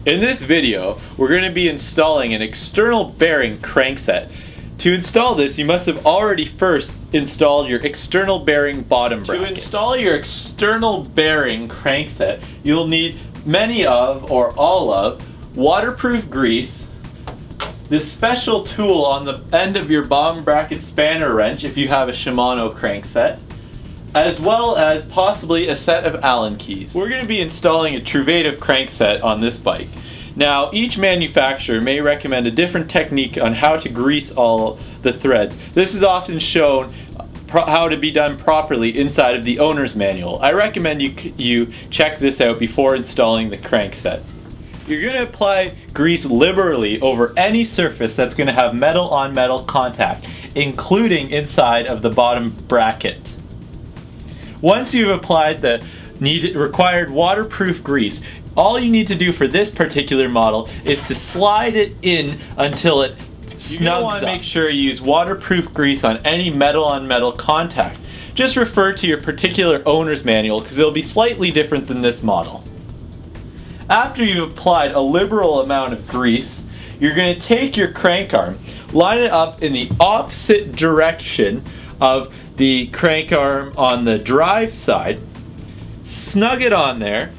In this video, we're going to be installing an external bearing crankset. To install this, you must have already first installed your external bearing bottom bracket. To install your external bearing crankset, you'll need many of, or all of, waterproof grease, this special tool on the end of your bottom bracket spanner wrench if you have a Shimano crankset, as well as possibly a set of Allen keys. We're going to be installing a Truvativ crankset on this bike. Now, each manufacturer may recommend a different technique on how to grease all the threads. This is often shown how to be done properly inside of the owner's manual. I recommend you check this out before installing the crankset. You're going to apply grease liberally over any surface that's going to have metal-on-metal contact, including inside of the bottom bracket. Once you've applied the required waterproof grease, all you need to do for this particular model is to slide it in until it snugs up. You're going to want to make sure you use waterproof grease on any metal-on-metal contact. Just refer to your particular owner's manual because it'll be slightly different than this model. After you've applied a liberal amount of grease, you're going to take your crank arm, line it up in the opposite direction of the crank arm on the drive side, snug it on there,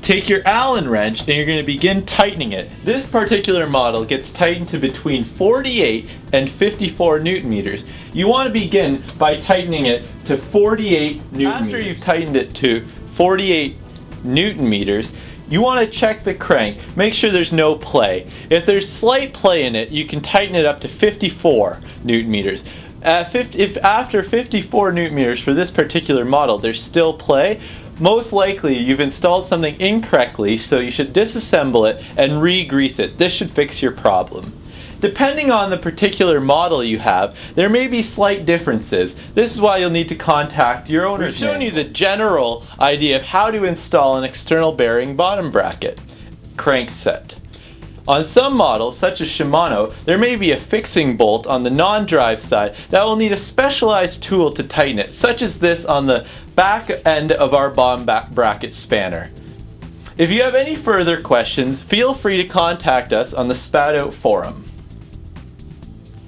take your Allen wrench and you're going to begin tightening it. This particular model gets tightened to between 48 and 54 Newton meters. You want to begin by tightening it to 48 Newton meters. After you've tightened it to 48 Newton meters, you want to check the crank, make sure there's no play. If there's slight play in it, you can tighten it up to 54 Newton meters. If after 54 Newton meters for this particular model there's still play, most likely you've installed something incorrectly, so you should disassemble it and re-grease it. This should fix your problem. Depending on the particular model you have, there may be slight differences. This is why you'll need to contact your owner. We've shown you the general idea of how to install an external bearing bottom bracket crankset. On some models, such as Shimano, there may be a fixing bolt on the non-drive side that will need a specialized tool to tighten it, such as this on the back end of our bottom bracket spanner. If you have any further questions, feel free to contact us on the Spat Out forum.